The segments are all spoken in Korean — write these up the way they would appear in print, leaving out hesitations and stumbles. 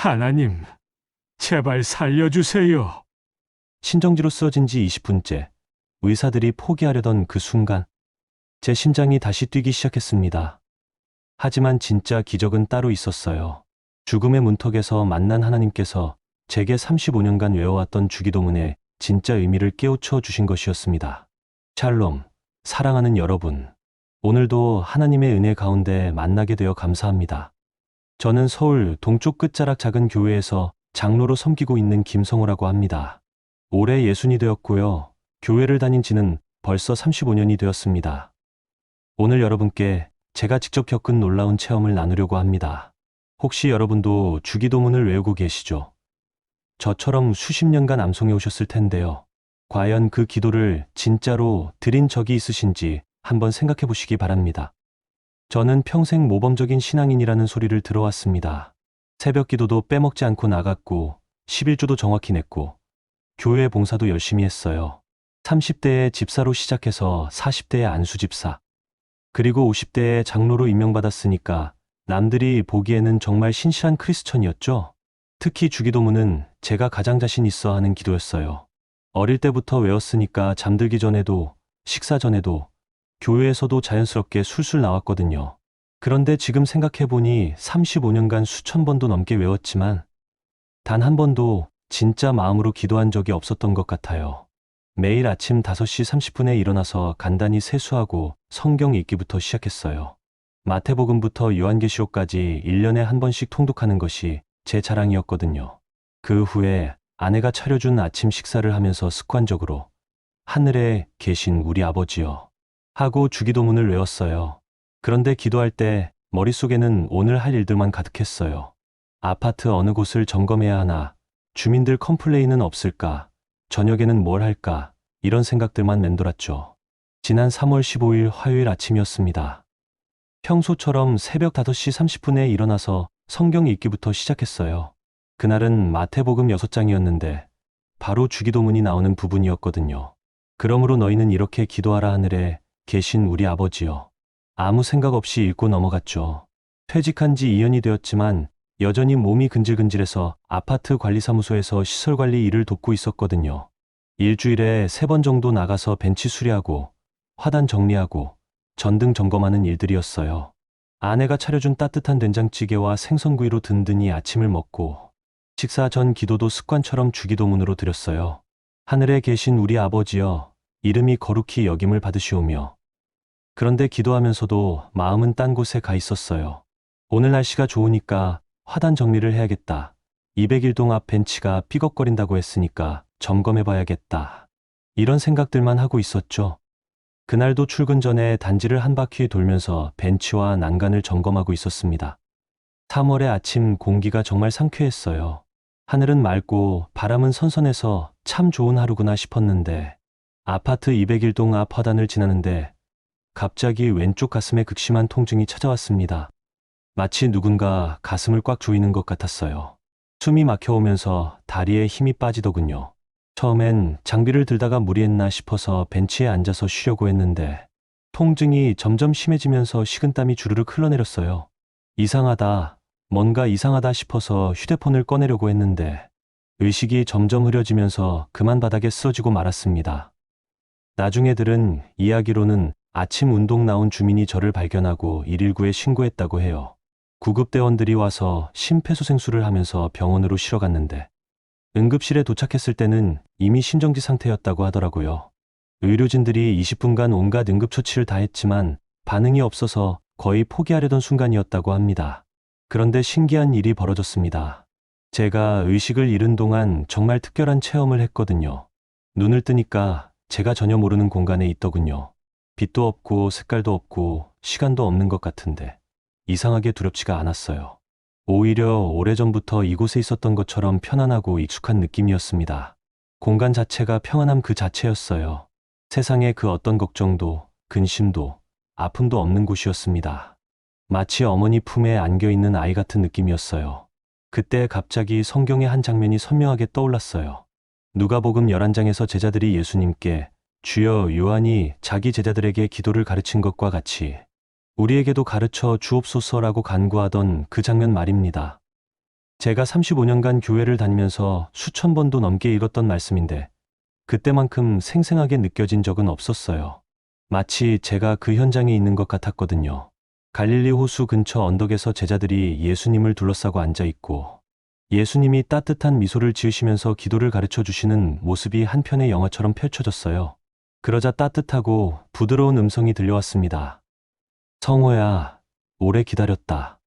하나님, 제발 살려주세요. 신정지로 쓰러진 지 20분째. 의사들이 포기하려던 그 순간 제 심장이 다시 뛰기 시작했습니다. 하지만 진짜 기적은 따로 있었어요. 죽음의 문턱에서 만난 하나님께서 제게 35년간 외워왔던 주기도문의 진짜 의미를 깨우쳐 주신 것이었습니다. 샬롬, 사랑하는 여러분. 오늘도 하나님의 은혜 가운데 만나게 되어 감사합니다. 저는 서울 동쪽 끝자락 작은 교회에서 장로로 섬기고 있는 김성호라고 합니다. 올해 60이 되었고요. 교회를 다닌 지는 벌써 35년이 되었습니다. 오늘 여러분께 제가 직접 겪은 놀라운 체험을 나누려고 합니다. 혹시 여러분도 주기도문을 외우고 계시죠? 저처럼 수십 년간 암송해 오셨을 텐데요. 과연 그 기도를 진짜로 드린 적이 있으신지 한번 생각해 보시기 바랍니다. 저는 평생 모범적인 신앙인이라는 소리를 들어왔습니다. 새벽 기도도 빼먹지 않고 나갔고 11조도 정확히 냈고 교회 봉사도 열심히 했어요. 30대에 집사로 시작해서 40대에 안수집사, 그리고 50대에 장로로 임명받았으니까 남들이 보기에는 정말 신실한 크리스천이었죠. 특히 주기도문은 제가 가장 자신 있어 하는 기도였어요. 어릴 때부터 외웠으니까 잠들기 전에도 식사 전에도 교회에서도 자연스럽게 술술 나왔거든요. 그런데 지금 생각해보니 35년간 수천 번도 넘게 외웠지만 단 한 번도 진짜 마음으로 기도한 적이 없었던 것 같아요. 매일 아침 5시 30분에 일어나서 간단히 세수하고 성경 읽기부터 시작했어요. 마태복음부터 요한계시록까지 1년에 한 번씩 통독하는 것이 제 자랑이었거든요. 그 후에 아내가 차려준 아침 식사를 하면서 습관적으로 하늘에 계신 우리 아버지여 하고 주기도문을 외웠어요. 그런데 기도할 때 머릿속에는 오늘 할 일들만 가득했어요. 아파트 어느 곳을 점검해야 하나, 주민들 컴플레인은 없을까, 저녁에는 뭘 할까, 이런 생각들만 맴돌았죠. 지난 3월 15일 화요일 아침이었습니다. 평소처럼 새벽 5시 30분에 일어나서 성경 읽기부터 시작했어요. 그날은 마태복음 6장이었는데 바로 주기도문이 나오는 부분이었거든요. 그러므로 너희는 이렇게 기도하라 하늘에 계신 우리 아버지여. 아무 생각 없이 읽고 넘어갔죠. 퇴직한 지 2년이 되었지만 여전히 몸이 근질근질해서 아파트 관리사무소에서 시설관리 일을 돕고 있었거든요. 일주일에 3번 정도 나가서 벤치 수리하고 화단 정리하고 전등 점검하는 일들이었어요. 아내가 차려준 따뜻한 된장찌개와 생선구이로 든든히 아침을 먹고 식사 전 기도도 습관처럼 주기도문으로 드렸어요. 하늘에 계신 우리 아버지여, 이름이 거룩히 여김을 받으시오며. 그런데 기도하면서도 마음은 딴 곳에 가 있었어요. 오늘 날씨가 좋으니까 화단 정리를 해야겠다. 201동 앞 벤치가 삐걱거린다고 했으니까 점검해봐야겠다. 이런 생각들만 하고 있었죠. 그날도 출근 전에 단지를 한 바퀴 돌면서 벤치와 난간을 점검하고 있었습니다. 3월의 아침 공기가 정말 상쾌했어요. 하늘은 맑고 바람은 선선해서 참 좋은 하루구나 싶었는데 아파트 201동 앞 화단을 지나는데 갑자기 왼쪽 가슴에 극심한 통증이 찾아왔습니다. 마치 누군가 가슴을 꽉 조이는 것 같았어요. 숨이 막혀오면서 다리에 힘이 빠지더군요. 처음엔 장비를 들다가 무리했나 싶어서 벤치에 앉아서 쉬려고 했는데 통증이 점점 심해지면서 식은땀이 주르륵 흘러내렸어요. 이상하다, 뭔가 이상하다 싶어서 휴대폰을 꺼내려고 했는데 의식이 점점 흐려지면서 그만 바닥에 쓰러지고 말았습니다. 나중에 들은 이야기로는 아침 운동 나온 주민이 저를 발견하고 119에 신고했다고 해요. 구급대원들이 와서 심폐소생술을 하면서 병원으로 실어갔는데 응급실에 도착했을 때는 이미 신정지 상태였다고 하더라고요. 의료진들이 20분간 온갖 응급처치를 다 했지만 반응이 없어서 거의 포기하려던 순간이었다고 합니다. 그런데 신기한 일이 벌어졌습니다. 제가 의식을 잃은 동안 정말 특별한 체험을 했거든요. 눈을 뜨니까 제가 전혀 모르는 공간에 있더군요. 빛도 없고 색깔도 없고 시간도 없는 것 같은데 이상하게 두렵지가 않았어요. 오히려 오래전부터 이곳에 있었던 것처럼 편안하고 익숙한 느낌이었습니다. 공간 자체가 평안함 그 자체였어요. 세상에 그 어떤 걱정도, 근심도, 아픔도 없는 곳이었습니다. 마치 어머니 품에 안겨있는 아이 같은 느낌이었어요. 그때 갑자기 성경의 한 장면이 선명하게 떠올랐어요. 누가복음 11장에서 제자들이 예수님께 주여 요한이 자기 제자들에게 기도를 가르친 것과 같이 우리에게도 가르쳐 주옵소서라고 간구하던 그 장면 말입니다. 제가 35년간 교회를 다니면서 수천 번도 넘게 읽었던 말씀인데 그때만큼 생생하게 느껴진 적은 없었어요. 마치 제가 그 현장에 있는 것 같았거든요. 갈릴리 호수 근처 언덕에서 제자들이 예수님을 둘러싸고 앉아 있고 예수님이 따뜻한 미소를 지으시면서 기도를 가르쳐 주시는 모습이 한 편의 영화처럼 펼쳐졌어요. 그러자 따뜻하고 부드러운 음성이 들려왔습니다. 성호야, 오래 기다렸다.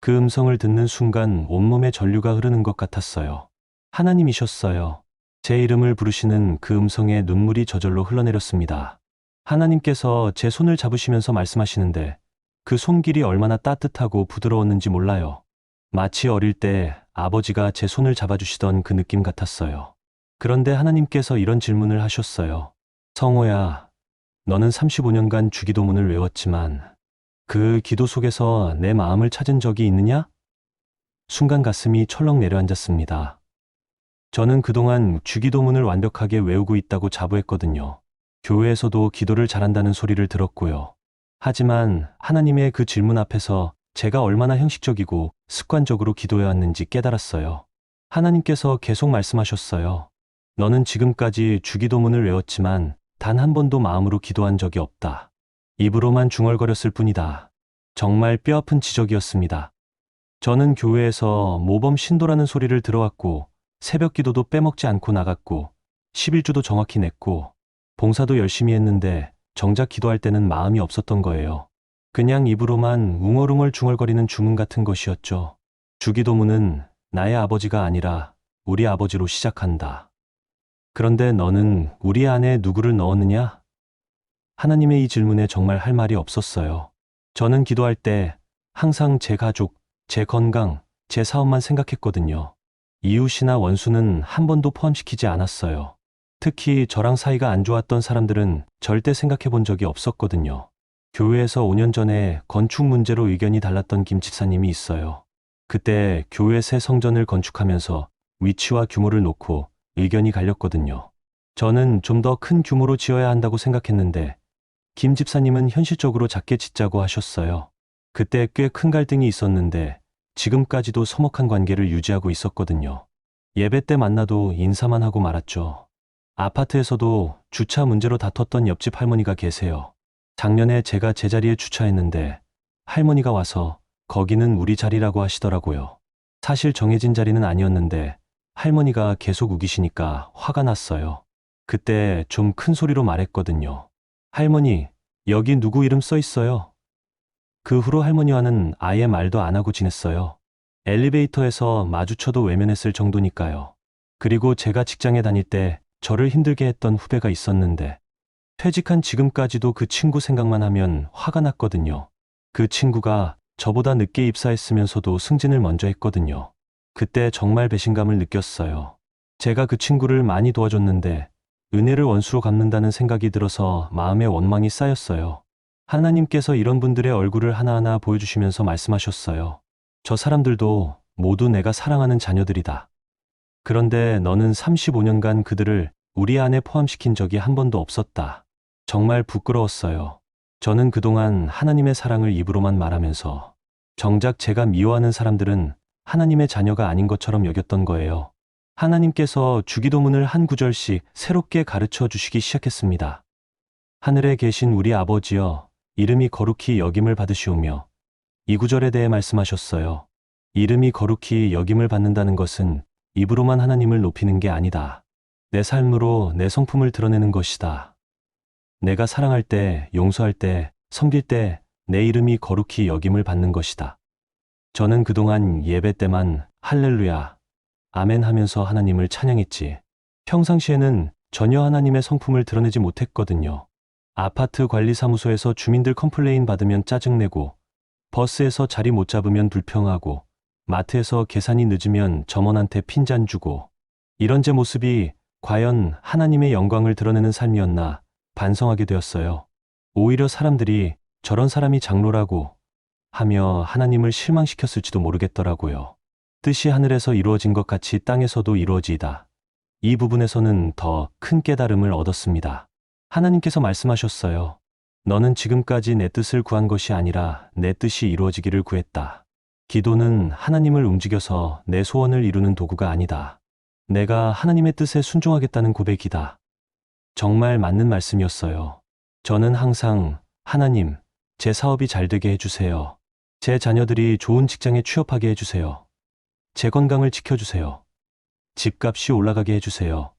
그 음성을 듣는 순간 온몸에 전류가 흐르는 것 같았어요. 하나님이셨어요. 제 이름을 부르시는 그 음성에 눈물이 저절로 흘러내렸습니다. 하나님께서 제 손을 잡으시면서 말씀하시는데 그 손길이 얼마나 따뜻하고 부드러웠는지 몰라요. 마치 어릴 때 아버지가 제 손을 잡아주시던 그 느낌 같았어요. 그런데 하나님께서 이런 질문을 하셨어요. 성호야, 너는 35년간 주기도문을 외웠지만 그 기도 속에서 내 마음을 찾은 적이 있느냐? 순간 가슴이 철렁 내려앉았습니다. 저는 그동안 주기도문을 완벽하게 외우고 있다고 자부했거든요. 교회에서도 기도를 잘한다는 소리를 들었고요. 하지만 하나님의 그 질문 앞에서 제가 얼마나 형식적이고 습관적으로 기도해왔는지 깨달았어요. 하나님께서 계속 말씀하셨어요. 너는 지금까지 주기도문을 외웠지만 단 한 번도 마음으로 기도한 적이 없다. 입으로만 중얼거렸을 뿐이다. 정말 뼈아픈 지적이었습니다. 저는 교회에서 모범 신도라는 소리를 들어왔고 새벽 기도도 빼먹지 않고 나갔고 11주도 정확히 냈고 봉사도 열심히 했는데 정작 기도할 때는 마음이 없었던 거예요. 그냥 입으로만 웅얼웅얼 중얼거리는 주문 같은 것이었죠. 주기도문은 나의 아버지가 아니라 우리 아버지로 시작한다. 그런데 너는 우리 안에 누구를 넣었느냐? 하나님의 이 질문에 정말 할 말이 없었어요. 저는 기도할 때 항상 제 가족, 제 건강, 제 사업만 생각했거든요. 이웃이나 원수는 한 번도 포함시키지 않았어요. 특히 저랑 사이가 안 좋았던 사람들은 절대 생각해 본 적이 없었거든요. 교회에서 5년 전에 건축 문제로 의견이 달랐던 김 집사님이 있어요. 그때 교회 새 성전을 건축하면서 위치와 규모를 놓고 의견이 갈렸거든요. 저는 좀 더 큰 규모로 지어야 한다고 생각했는데 김 집사님은 현실적으로 작게 짓자고 하셨어요. 그때 꽤 큰 갈등이 있었는데 지금까지도 서먹한 관계를 유지하고 있었거든요. 예배 때 만나도 인사만 하고 말았죠. 아파트에서도 주차 문제로 다퉜던 옆집 할머니가 계세요. 작년에 제가 제자리에 주차했는데 할머니가 와서 거기는 우리 자리라고 하시더라고요. 사실 정해진 자리는 아니었는데 할머니가 계속 우기시니까 화가 났어요. 그때 좀 큰 소리로 말했거든요. 할머니, 여기 누구 이름 써 있어요? 그 후로 할머니와는 아예 말도 안 하고 지냈어요. 엘리베이터에서 마주쳐도 외면했을 정도니까요. 그리고 제가 직장에 다닐 때 저를 힘들게 했던 후배가 있었는데 퇴직한 지금까지도 그 친구 생각만 하면 화가 났거든요. 그 친구가 저보다 늦게 입사했으면서도 승진을 먼저 했거든요. 그때 정말 배신감을 느꼈어요. 제가 그 친구를 많이 도와줬는데 은혜를 원수로 갚는다는 생각이 들어서 마음에 원망이 쌓였어요. 하나님께서 이런 분들의 얼굴을 하나하나 보여주시면서 말씀하셨어요. 저 사람들도 모두 내가 사랑하는 자녀들이다. 그런데 너는 35년간 그들을 우리 안에 포함시킨 적이 한 번도 없었다. 정말 부끄러웠어요. 저는 그동안 하나님의 사랑을 입으로만 말하면서 정작 제가 미워하는 사람들은 하나님의 자녀가 아닌 것처럼 여겼던 거예요. 하나님께서 주기도문을 한 구절씩 새롭게 가르쳐 주시기 시작했습니다. 하늘에 계신 우리 아버지여, 이름이 거룩히 여김을 받으시오며. 이 구절에 대해 말씀하셨어요. 이름이 거룩히 여김을 받는다는 것은 입으로만 하나님을 높이는 게 아니다. 내 삶으로 내 성품을 드러내는 것이다. 내가 사랑할 때, 용서할 때, 섬길 때 내 이름이 거룩히 여김을 받는 것이다. 저는 그동안 예배 때만 할렐루야, 아멘 하면서 하나님을 찬양했지. 평상시에는 전혀 하나님의 성품을 드러내지 못했거든요. 아파트 관리사무소에서 주민들 컴플레인 받으면 짜증내고, 버스에서 자리 못 잡으면 불평하고, 마트에서 계산이 늦으면 점원한테 핀잔 주고, 이런 제 모습이 과연 하나님의 영광을 드러내는 삶이었나 반성하게 되었어요. 오히려 사람들이 저런 사람이 장로라고 하며 하나님을 실망시켰을지도 모르겠더라고요. 뜻이 하늘에서 이루어진 것 같이 땅에서도 이루어지이다. 이 부분에서는 더 큰 깨달음을 얻었습니다. 하나님께서 말씀하셨어요. 너는 지금까지 내 뜻을 구한 것이 아니라 내 뜻이 이루어지기를 구했다. 기도는 하나님을 움직여서 내 소원을 이루는 도구가 아니다. 내가 하나님의 뜻에 순종하겠다는 고백이다. 정말 맞는 말씀이었어요. 저는 항상 하나님, 제 사업이 잘 되게 해주세요. 제 자녀들이 좋은 직장에 취업하게 해주세요. 제 건강을 지켜주세요. 집값이 올라가게 해주세요.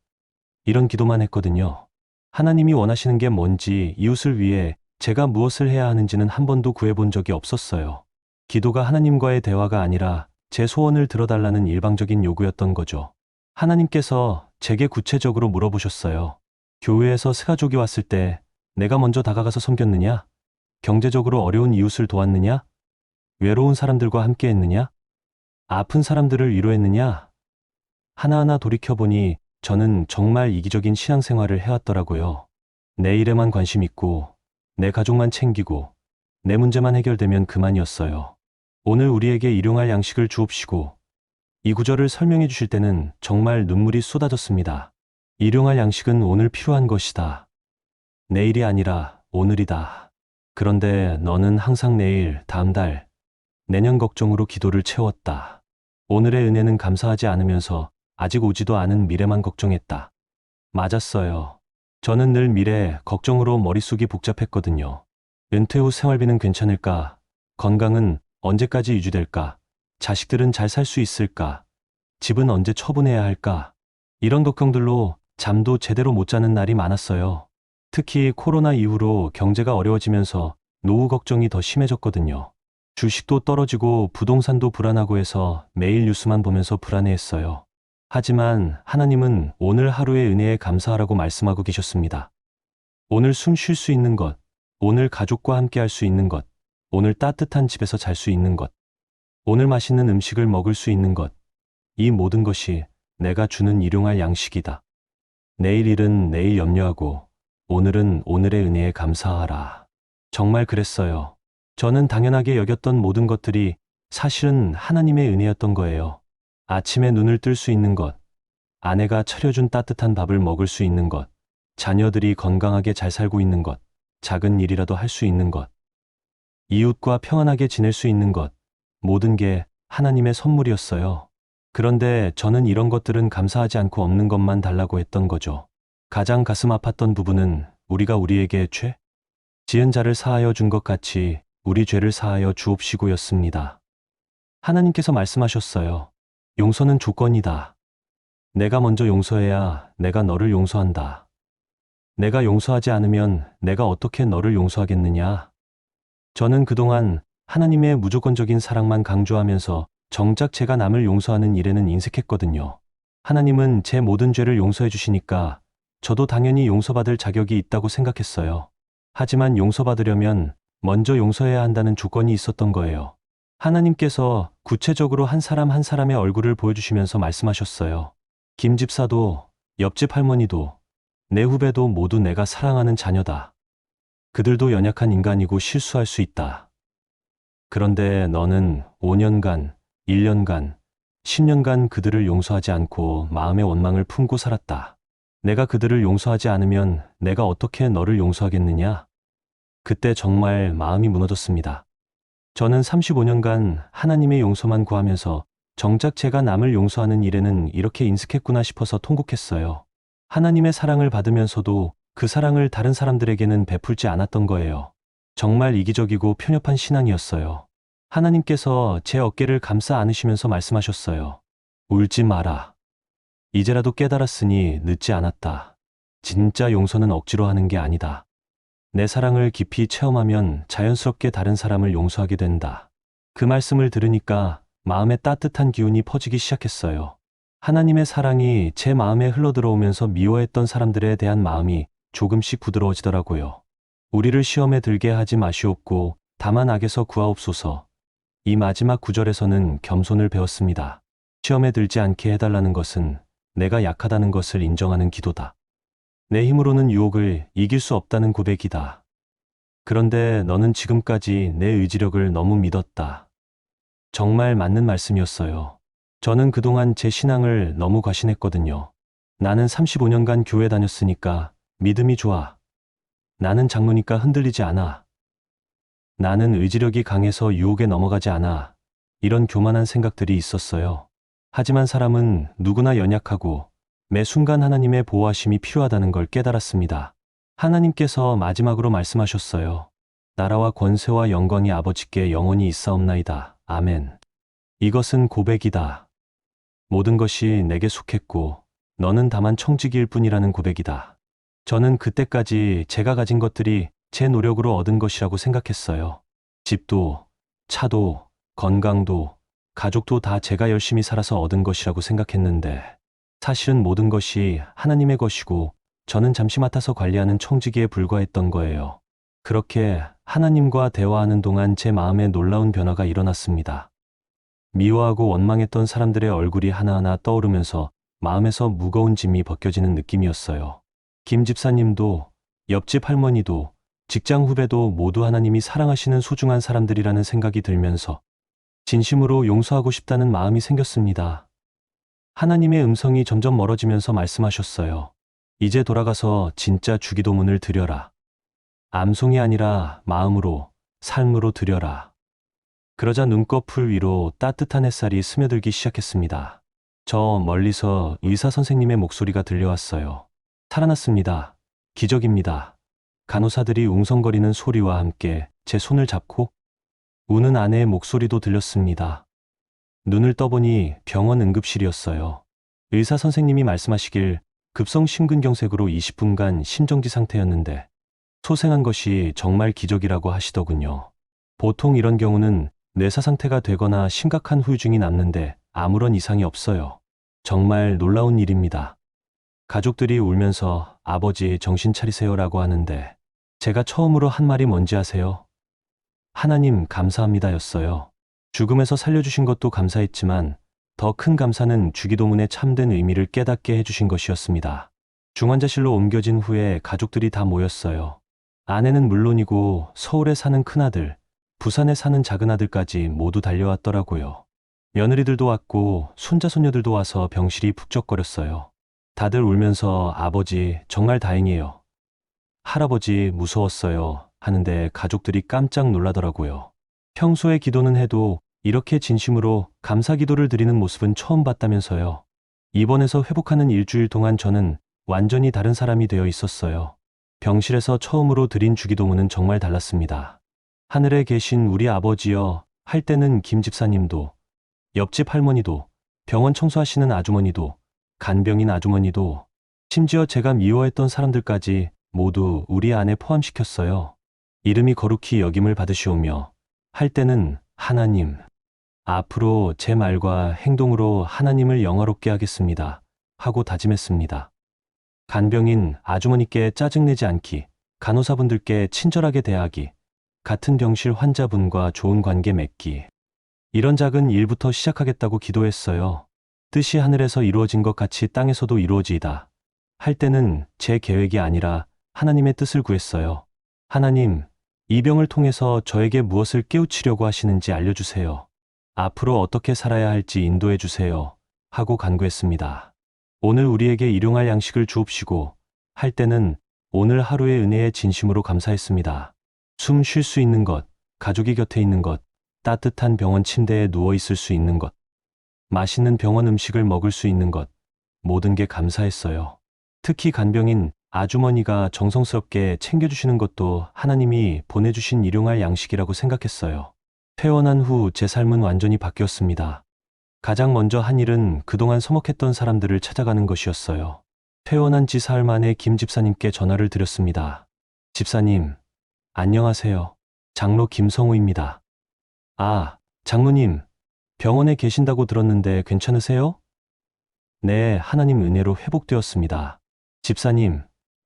이런 기도만 했거든요. 하나님이 원하시는 게 뭔지, 이웃을 위해 제가 무엇을 해야 하는지는 한 번도 구해본 적이 없었어요. 기도가 하나님과의 대화가 아니라 제 소원을 들어달라는 일방적인 요구였던 거죠. 하나님께서 제게 구체적으로 물어보셨어요. 교회에서 새가족이 왔을 때 내가 먼저 다가가서 섬겼느냐? 경제적으로 어려운 이웃을 도왔느냐? 외로운 사람들과 함께 했느냐? 아픈 사람들을 위로했느냐? 하나하나 돌이켜보니 저는 정말 이기적인 신앙생활을 해왔더라고요. 내 일에만 관심 있고, 내 가족만 챙기고, 내 문제만 해결되면 그만이었어요. 오늘 우리에게 일용할 양식을 주옵시고, 이 구절을 설명해 주실 때는 정말 눈물이 쏟아졌습니다. 일용할 양식은 오늘 필요한 것이다. 내일이 아니라 오늘이다. 그런데 너는 항상 내일, 다음 달, 내년 걱정으로 기도를 채웠다. 오늘의 은혜는 감사하지 않으면서 아직 오지도 않은 미래만 걱정했다. 맞았어요. 저는 늘 미래 걱정으로 머릿속이 복잡했거든요. 은퇴 후 생활비는 괜찮을까? 건강은 언제까지 유지될까? 자식들은 잘 살 수 있을까? 집은 언제 처분해야 할까? 이런 걱정들로 잠도 제대로 못 자는 날이 많았어요. 특히 코로나 이후로 경제가 어려워지면서 노후 걱정이 더 심해졌거든요. 주식도 떨어지고 부동산도 불안하고 해서 매일 뉴스만 보면서 불안해했어요. 하지만 하나님은 오늘 하루의 은혜에 감사하라고 말씀하고 계셨습니다. 오늘 숨 쉴 수 있는 것, 오늘 가족과 함께 할 수 있는 것, 오늘 따뜻한 집에서 잘 수 있는 것, 오늘 맛있는 음식을 먹을 수 있는 것, 이 모든 것이 내가 주는 일용할 양식이다. 내일 일은 내일 염려하고 오늘은 오늘의 은혜에 감사하라. 정말 그랬어요. 저는 당연하게 여겼던 모든 것들이 사실은 하나님의 은혜였던 거예요. 아침에 눈을 뜰 수 있는 것, 아내가 차려준 따뜻한 밥을 먹을 수 있는 것, 자녀들이 건강하게 잘 살고 있는 것, 작은 일이라도 할 수 있는 것, 이웃과 평안하게 지낼 수 있는 것, 모든 게 하나님의 선물이었어요. 그런데 저는 이런 것들은 감사하지 않고 없는 것만 달라고 했던 거죠. 가장 가슴 아팠던 부분은 우리가 우리에게 죄 지은 자를 사하여 준 것 같이 우리 죄를 사하여 주옵시고였습니다. 하나님께서 말씀하셨어요. 용서는 조건이다. 내가 먼저 용서해야 내가 너를 용서한다. 내가 용서하지 않으면 내가 어떻게 너를 용서하겠느냐? 저는 그동안 하나님의 무조건적인 사랑만 강조하면서 정작 제가 남을 용서하는 일에는 인색했거든요. 하나님은 제 모든 죄를 용서해 주시니까 저도 당연히 용서받을 자격이 있다고 생각했어요. 하지만 용서받으려면 먼저 용서해야 한다는 조건이 있었던 거예요. 하나님께서 구체적으로 한 사람 한 사람의 얼굴을 보여주시면서 말씀하셨어요. 김 집사도, 옆집 할머니도, 내 후배도 모두 내가 사랑하는 자녀다. 그들도 연약한 인간이고 실수할 수 있다. 그런데 너는 5년간, 1년간, 10년간 그들을 용서하지 않고 마음의 원망을 품고 살았다. 내가 그들을 용서하지 않으면 내가 어떻게 너를 용서하겠느냐? 그때 정말 마음이 무너졌습니다. 저는 35년간 하나님의 용서만 구하면서 정작 제가 남을 용서하는 일에는 이렇게 인색했구나 싶어서 통곡했어요. 하나님의 사랑을 받으면서도 그 사랑을 다른 사람들에게는 베풀지 않았던 거예요. 정말 이기적이고 편협한 신앙이었어요. 하나님께서 제 어깨를 감싸 안으시면서 말씀하셨어요. 울지 마라. 이제라도 깨달았으니 늦지 않았다. 진짜 용서는 억지로 하는 게 아니다. 내 사랑을 깊이 체험하면 자연스럽게 다른 사람을 용서하게 된다. 그 말씀을 들으니까 마음에 따뜻한 기운이 퍼지기 시작했어요. 하나님의 사랑이 제 마음에 흘러들어오면서 미워했던 사람들에 대한 마음이 조금씩 부드러워지더라고요. 우리를 시험에 들게 하지 마시옵고 다만 악에서 구하옵소서. 이 마지막 구절에서는 겸손을 배웠습니다. 시험에 들지 않게 해달라는 것은 내가 약하다는 것을 인정하는 기도다. 내 힘으로는 유혹을 이길 수 없다는 고백이다. 그런데 너는 지금까지 내 의지력을 너무 믿었다. 정말 맞는 말씀이었어요. 저는 그동안 제 신앙을 너무 과신했거든요. 나는 35년간 교회 다녔으니까 믿음이 좋아. 나는 장로니까 흔들리지 않아. 나는 의지력이 강해서 유혹에 넘어가지 않아. 이런 교만한 생각들이 있었어요. 하지만 사람은 누구나 연약하고 매 순간 하나님의 보호하심이 필요하다는 걸 깨달았습니다. 하나님께서 마지막으로 말씀하셨어요. 나라와 권세와 영광이 아버지께 영원히 있사옵나이다. 아멘. 이것은 고백이다. 모든 것이 내게 속했고 너는 다만 청지기일 뿐이라는 고백이다. 저는 그때까지 제가 가진 것들이 제 노력으로 얻은 것이라고 생각했어요. 집도, 차도, 건강도, 가족도 다 제가 열심히 살아서 얻은 것이라고 생각했는데 사실은 모든 것이 하나님의 것이고 저는 잠시 맡아서 관리하는 청지기에 불과했던 거예요. 그렇게 하나님과 대화하는 동안 제 마음에 놀라운 변화가 일어났습니다. 미워하고 원망했던 사람들의 얼굴이 하나하나 떠오르면서 마음에서 무거운 짐이 벗겨지는 느낌이었어요. 김 집사님도, 옆집 할머니도, 직장 후배도 모두 하나님이 사랑하시는 소중한 사람들이라는 생각이 들면서 진심으로 용서하고 싶다는 마음이 생겼습니다. 하나님의 음성이 점점 멀어지면서 말씀하셨어요. 이제 돌아가서 진짜 주기도문을 드려라. 암송이 아니라 마음으로, 삶으로 드려라. 그러자 눈꺼풀 위로 따뜻한 햇살이 스며들기 시작했습니다. 저 멀리서 의사 선생님의 목소리가 들려왔어요. 살아났습니다. 기적입니다. 간호사들이 웅성거리는 소리와 함께 제 손을 잡고 우는 아내의 목소리도 들렸습니다. 눈을 떠보니 병원 응급실이었어요. 의사 선생님이 말씀하시길 급성 심근경색으로 20분간 심정지 상태였는데 소생한 것이 정말 기적이라고 하시더군요. 보통 이런 경우는 뇌사 상태가 되거나 심각한 후유증이 남는데 아무런 이상이 없어요. 정말 놀라운 일입니다. 가족들이 울면서 아버지 정신 차리세요라고 하는데 제가 처음으로 한 말이 뭔지 아세요? 하나님 감사합니다였어요. 죽음에서 살려주신 것도 감사했지만 더 큰 감사는 주기도문의 참된 의미를 깨닫게 해주신 것이었습니다. 중환자실로 옮겨진 후에 가족들이 다 모였어요. 아내는 물론이고 서울에 사는 큰아들, 부산에 사는 작은아들까지 모두 달려왔더라고요. 며느리들도 왔고 손자 손녀들도 와서 병실이 북적거렸어요. 다들 울면서 아버지 정말 다행이에요. 할아버지 무서웠어요 하는데 가족들이 깜짝 놀라더라고요. 평소에 기도는 해도 이렇게 진심으로 감사 기도를 드리는 모습은 처음 봤다면서요. 입원해서 회복하는 일주일 동안 저는 완전히 다른 사람이 되어 있었어요. 병실에서 처음으로 드린 주기도문은 정말 달랐습니다. 하늘에 계신 우리 아버지여 할 때는 김 집사님도, 옆집 할머니도, 병원 청소하시는 아주머니도, 간병인 아주머니도, 심지어 제가 미워했던 사람들까지 모두 우리 안에 포함시켰어요. 이름이 거룩히 여김을 받으시오며 할 때는 하나님, 앞으로 제 말과 행동으로 하나님을 영화롭게 하겠습니다 하고 다짐했습니다. 간병인 아주머니께 짜증내지 않기, 간호사분들께 친절하게 대하기, 같은 병실 환자분과 좋은 관계 맺기. 이런 작은 일부터 시작하겠다고 기도했어요. 뜻이 하늘에서 이루어진 것 같이 땅에서도 이루어지이다. 할 때는 제 계획이 아니라 하나님의 뜻을 구했어요. 하나님, 이 병을 통해서 저에게 무엇을 깨우치려고 하시는지 알려주세요. 앞으로 어떻게 살아야 할지 인도해 주세요. 하고 간구했습니다. 오늘 우리에게 일용할 양식을 주옵시고 할 때는 오늘 하루의 은혜에 진심으로 감사했습니다. 숨 쉴 수 있는 것, 가족이 곁에 있는 것, 따뜻한 병원 침대에 누워 있을 수 있는 것, 맛있는 병원 음식을 먹을 수 있는 것, 모든 게 감사했어요. 특히 간병인 아주머니가 정성스럽게 챙겨주시는 것도 하나님이 보내주신 일용할 양식이라고 생각했어요. 퇴원한 후 제 삶은 완전히 바뀌었습니다. 가장 먼저 한 일은 그동안 서먹했던 사람들을 찾아가는 것이었어요. 퇴원한 지 사흘 만에 김 집사님께 전화를 드렸습니다. 집사님, 안녕하세요. 장로 김성우입니다. 아, 장로님, 병원에 계신다고 들었는데 괜찮으세요? 네, 하나님 은혜로 회복되었습니다. 집사님,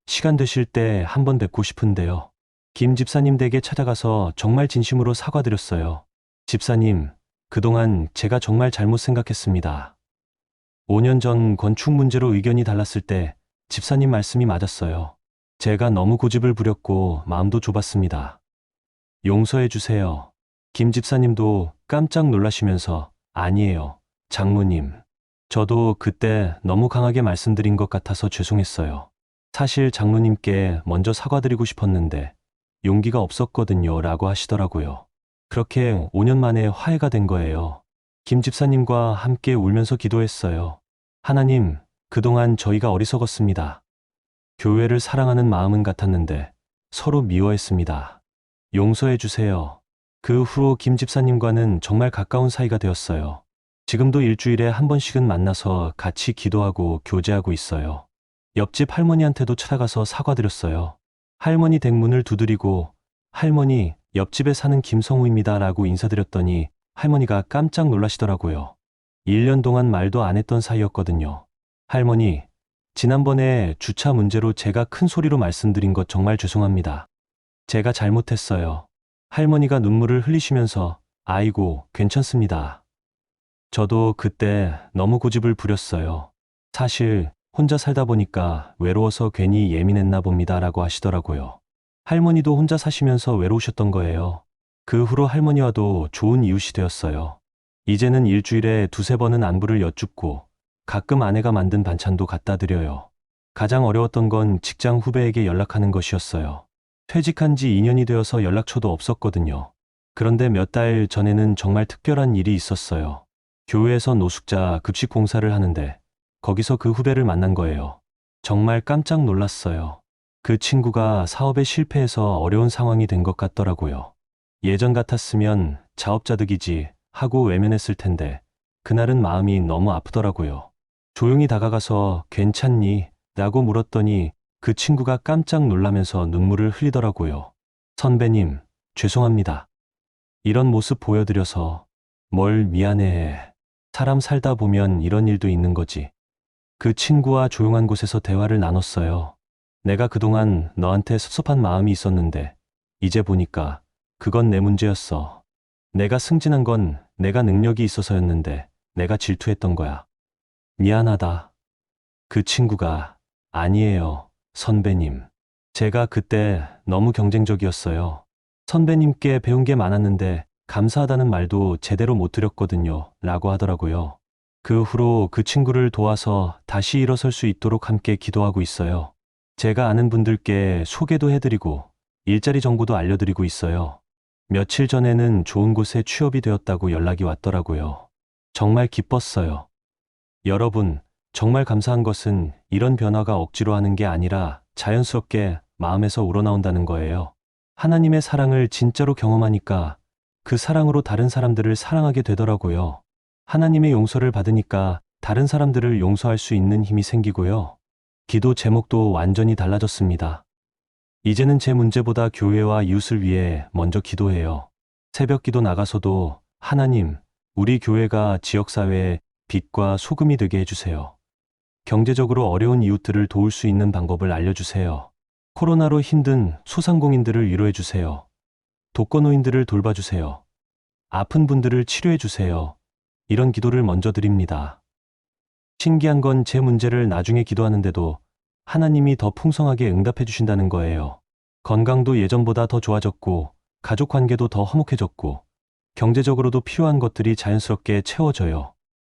시간 되실 때 한번 뵙고 싶은데요. 김 집사님 댁에 찾아가서 정말 진심으로 사과드렸어요. 집사님, 그동안 제가 정말 잘못 생각했습니다. 5년 전 건축 문제로 의견이 달랐을 때 집사님 말씀이 맞았어요. 제가 너무 고집을 부렸고 마음도 좁았습니다. 용서해 주세요. 김 집사님도 깜짝 놀라시면서 아니에요, 장로님. 저도 그때 너무 강하게 말씀드린 것 같아서 죄송했어요. 사실 장로님께 먼저 사과드리고 싶었는데 용기가 없었거든요 라고 하시더라고요. 그렇게 5년 만에 화해가 된 거예요. 김 집사님과 함께 울면서 기도했어요. 하나님, 그동안 저희가 어리석었습니다. 교회를 사랑하는 마음은 같았는데 서로 미워했습니다. 용서해 주세요. 그 후로 김 집사님과는 정말 가까운 사이가 되었어요. 지금도 일주일에 한 번씩은 만나서 같이 기도하고 교제하고 있어요. 옆집 할머니한테도 찾아가서 사과드렸어요. 할머니 댁 문을 두드리고 할머니, 옆집에 사는 김성우입니다 라고 인사드렸더니 할머니가 깜짝 놀라시더라고요. 1년 동안 말도 안 했던 사이였거든요. 할머니, 지난번에 주차 문제로 제가 큰 소리로 말씀드린 것 정말 죄송합니다. 제가 잘못했어요. 할머니가 눈물을 흘리시면서 아이고, 괜찮습니다. 저도 그때 너무 고집을 부렸어요. 사실 혼자 살다 보니까 외로워서 괜히 예민했나 봅니다 라고 하시더라고요. 할머니도 혼자 사시면서 외로우셨던 거예요. 그 후로 할머니와도 좋은 이웃이 되었어요. 이제는 일주일에 두세 번은 안부를 여쭙고 가끔 아내가 만든 반찬도 갖다 드려요. 가장 어려웠던 건 직장 후배에게 연락하는 것이었어요. 퇴직한 지 2년이 되어서 연락처도 없었거든요. 그런데 몇 달 전에는 정말 특별한 일이 있었어요. 교회에서 노숙자 급식 공사를 하는데 거기서 그 후배를 만난 거예요. 정말 깜짝 놀랐어요. 그 친구가 사업에 실패해서 어려운 상황이 된 것 같더라고요. 예전 같았으면 자업자득이지 하고 외면했을 텐데 그날은 마음이 너무 아프더라고요. 조용히 다가가서 괜찮니? 라고 물었더니 그 친구가 깜짝 놀라면서 눈물을 흘리더라고요. 선배님, 죄송합니다. 이런 모습 보여드려서 뭘 미안해해. 사람 살다 보면 이런 일도 있는 거지. 그 친구와 조용한 곳에서 대화를 나눴어요. 내가 그동안 너한테 섭섭한 마음이 있었는데 이제 보니까 그건 내 문제였어. 내가 승진한 건 내가 능력이 있어서였는데 내가 질투했던 거야. 미안하다. 그 친구가 아니에요, 선배님. 제가 그때 너무 경쟁적이었어요. 선배님께 배운 게 많았는데 감사하다는 말도 제대로 못 드렸거든요. 라고 하더라고요. 그 후로 그 친구를 도와서 다시 일어설 수 있도록 함께 기도하고 있어요. 제가 아는 분들께 소개도 해드리고 일자리 정보도 알려드리고 있어요. 며칠 전에는 좋은 곳에 취업이 되었다고 연락이 왔더라고요. 정말 기뻤어요. 여러분, 정말 감사한 것은 이런 변화가 억지로 하는 게 아니라 자연스럽게 마음에서 우러나온다는 거예요. 하나님의 사랑을 진짜로 경험하니까 그 사랑으로 다른 사람들을 사랑하게 되더라고요. 하나님의 용서를 받으니까 다른 사람들을 용서할 수 있는 힘이 생기고요. 기도 제목도 완전히 달라졌습니다. 이제는 제 문제보다 교회와 이웃을 위해 먼저 기도해요. 새벽 기도 나가서도 하나님, 우리 교회가 지역사회의 빛과 소금이 되게 해주세요. 경제적으로 어려운 이웃들을 도울 수 있는 방법을 알려주세요. 코로나로 힘든 소상공인들을 위로해주세요. 독거노인들을 돌봐주세요. 아픈 분들을 치료해주세요. 이런 기도를 먼저 드립니다. 신기한 건 제 문제를 나중에 기도하는데도 하나님이 더 풍성하게 응답해 주신다는 거예요. 건강도 예전보다 더 좋아졌고, 가족 관계도 더 화목해졌고, 경제적으로도 필요한 것들이 자연스럽게 채워져요.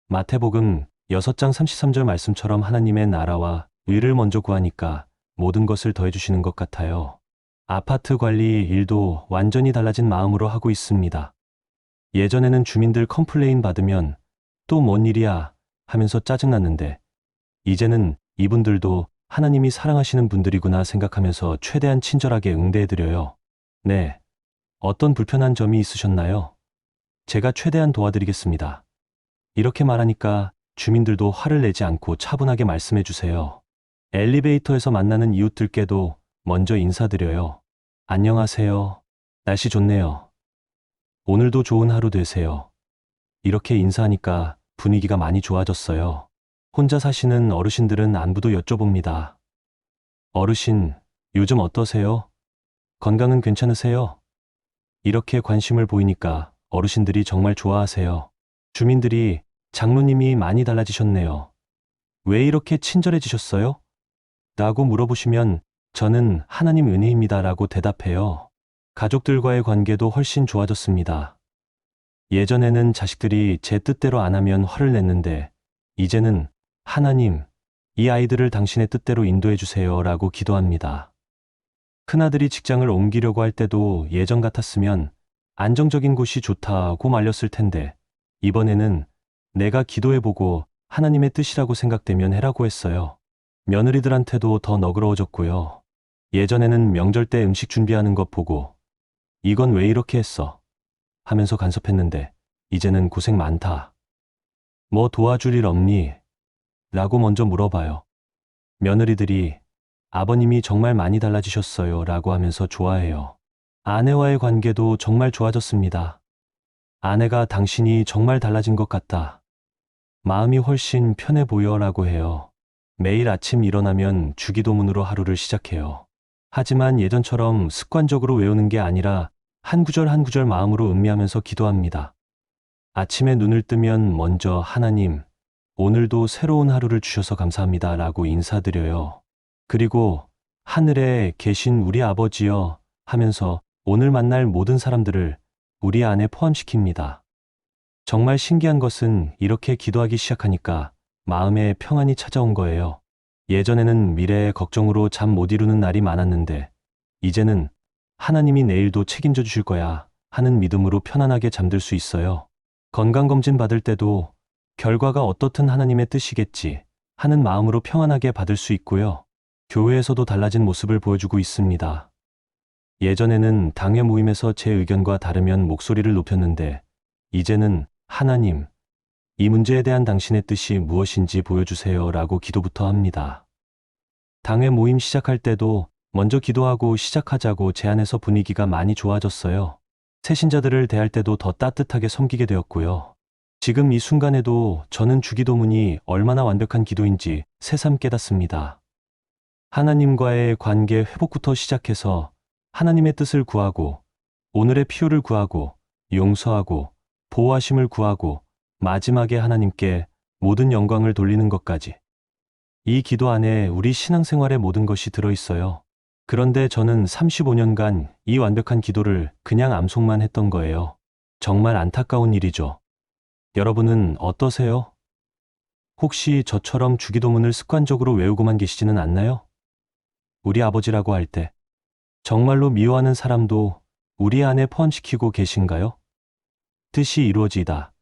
마태복음 6장 33절 말씀처럼 하나님의 나라와 의를 먼저 구하니까 모든 것을 더해 주시는 것 같아요. 아파트 관리 일도 완전히 달라진 마음으로 하고 있습니다. 예전에는 주민들 컴플레인 받으면 또 뭔 일이야 하면서 짜증났는데 이제는 이분들도 하나님이 사랑하시는 분들이구나 생각하면서 최대한 친절하게 응대해드려요. 네, 어떤 불편한 점이 있으셨나요? 제가 최대한 도와드리겠습니다. 이렇게 말하니까 주민들도 화를 내지 않고 차분하게 말씀해 주세요. 엘리베이터에서 만나는 이웃들께도 먼저 인사드려요. 안녕하세요. 날씨 좋네요. 오늘도 좋은 하루 되세요. 이렇게 인사하니까 분위기가 많이 좋아졌어요. 혼자 사시는 어르신들은 안부도 여쭤봅니다. 어르신, 요즘 어떠세요? 건강은 괜찮으세요? 이렇게 관심을 보이니까 어르신들이 정말 좋아하세요. 주민들이 장로님이 많이 달라지셨네요. 왜 이렇게 친절해지셨어요? 라고 물어보시면 저는 하나님 은혜입니다 라고 대답해요. 가족들과의 관계도 훨씬 좋아졌습니다. 예전에는 자식들이 제 뜻대로 안 하면 화를 냈는데 이제는 하나님, 이 아이들을 당신의 뜻대로 인도해 주세요 라고 기도합니다. 큰아들이 직장을 옮기려고 할 때도 예전 같았으면 안정적인 곳이 좋다고 말렸을 텐데 이번에는 내가 기도해보고 하나님의 뜻이라고 생각되면 해라고 했어요. 며느리들한테도 더 너그러워졌고요. 예전에는 명절 때 음식 준비하는 것 보고 이건 왜 이렇게 했어? 하면서 간섭했는데 이제는 고생 많다. 뭐 도와줄 일 없니? 라고 먼저 물어봐요. 며느리들이 아버님이 정말 많이 달라지셨어요 라고 하면서 좋아해요. 아내와의 관계도 정말 좋아졌습니다. 아내가 당신이 정말 달라진 것 같다. 마음이 훨씬 편해 보여 라고 해요. 매일 아침 일어나면 주기도문으로 하루를 시작해요. 하지만 예전처럼 습관적으로 외우는 게 아니라 한 구절 한 구절 마음으로 음미하면서 기도합니다. 아침에 눈을 뜨면 먼저 하나님, 오늘도 새로운 하루를 주셔서 감사합니다 라고 인사드려요. 그리고 하늘에 계신 우리 아버지여 하면서 오늘 만날 모든 사람들을 우리 안에 포함시킵니다. 정말 신기한 것은 이렇게 기도하기 시작하니까 마음에 평안이 찾아온 거예요. 예전에는 미래의 걱정으로 잠 못 이루는 날이 많았는데 이제는 하나님이 내일도 책임져 주실 거야 하는 믿음으로 편안하게 잠들 수 있어요. 건강검진 받을 때도 결과가 어떻든 하나님의 뜻이겠지 하는 마음으로 평안하게 받을 수 있고요. 교회에서도 달라진 모습을 보여주고 있습니다. 예전에는 당회 모임에서 제 의견과 다르면 목소리를 높였는데 이제는 하나님, 이 문제에 대한 당신의 뜻이 무엇인지 보여주세요 라고 기도부터 합니다. 당회 모임 시작할 때도 먼저 기도하고 시작하자고 제안해서 분위기가 많이 좋아졌어요. 새신자들을 대할 때도 더 따뜻하게 섬기게 되었고요. 지금 이 순간에도 저는 주기도문이 얼마나 완벽한 기도인지 새삼 깨닫습니다. 하나님과의 관계 회복부터 시작해서 하나님의 뜻을 구하고 오늘의 필요를 구하고 용서하고 보호하심을 구하고 마지막에 하나님께 모든 영광을 돌리는 것까지. 이 기도 안에 우리 신앙생활의 모든 것이 들어있어요. 그런데 저는 35년간 이 완벽한 기도를 그냥 암송만 했던 거예요. 정말 안타까운 일이죠. 여러분은 어떠세요? 혹시 저처럼 주기도문을 습관적으로 외우고만 계시지는 않나요? 우리 아버지라고 할 때 정말로 미워하는 사람도 우리 안에 포함시키고 계신가요? 뜻이 이루어지다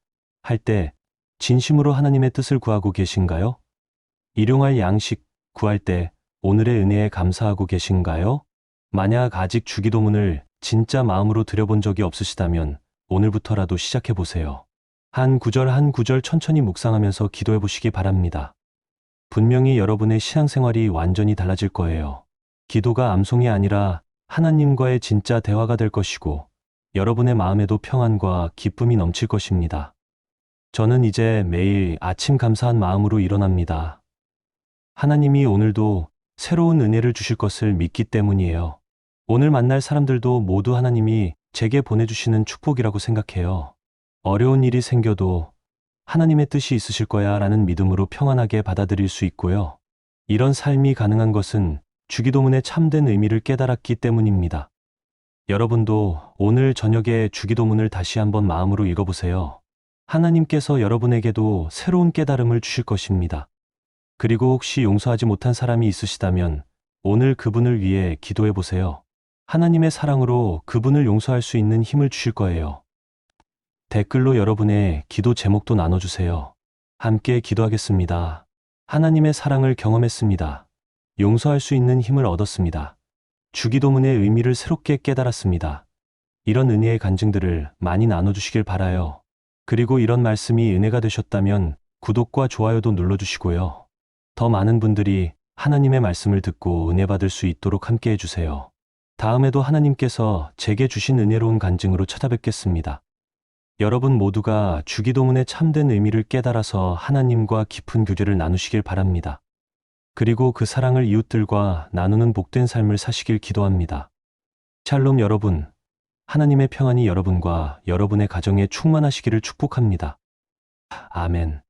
할 때 진심으로 하나님의 뜻을 구하고 계신가요? 일용할 양식 구할 때 오늘의 은혜에 감사하고 계신가요? 만약 아직 주기도문을 진짜 마음으로 들여본 적이 없으시다면 오늘부터라도 시작해 보세요. 한 구절 한 구절 천천히 묵상하면서 기도해 보시기 바랍니다. 분명히 여러분의 신앙생활이 완전히 달라질 거예요. 기도가 암송이 아니라 하나님과의 진짜 대화가 될 것이고 여러분의 마음에도 평안과 기쁨이 넘칠 것입니다. 저는 이제 매일 아침 감사한 마음으로 일어납니다. 하나님이 오늘도 새로운 은혜를 주실 것을 믿기 때문이에요. 오늘 만날 사람들도 모두 하나님이 제게 보내주시는 축복이라고 생각해요. 어려운 일이 생겨도 하나님의 뜻이 있으실 거야 라는 믿음으로 평안하게 받아들일 수 있고요. 이런 삶이 가능한 것은 주기도문의 참된 의미를 깨달았기 때문입니다. 여러분도 오늘 저녁에 주기도문을 다시 한번 마음으로 읽어보세요. 하나님께서 여러분에게도 새로운 깨달음을 주실 것입니다. 그리고 혹시 용서하지 못한 사람이 있으시다면 오늘 그분을 위해 기도해 보세요. 하나님의 사랑으로 그분을 용서할 수 있는 힘을 주실 거예요. 댓글로 여러분의 기도 제목도 나눠주세요. 함께 기도하겠습니다. 하나님의 사랑을 경험했습니다. 용서할 수 있는 힘을 얻었습니다. 주기도문의 의미를 새롭게 깨달았습니다. 이런 은혜의 간증들을 많이 나눠주시길 바라요. 그리고 이런 말씀이 은혜가 되셨다면 구독과 좋아요도 눌러주시고요. 더 많은 분들이 하나님의 말씀을 듣고 은혜 받을 수 있도록 함께 해주세요. 다음에도 하나님께서 제게 주신 은혜로운 간증으로 찾아뵙겠습니다. 여러분 모두가 주기도문의 참된 의미를 깨달아서 하나님과 깊은 교제를 나누시길 바랍니다. 그리고 그 사랑을 이웃들과 나누는 복된 삶을 사시길 기도합니다. 샬롬 여러분, 하나님의 평안이 여러분과 여러분의 가정에 충만하시기를 축복합니다. 아멘.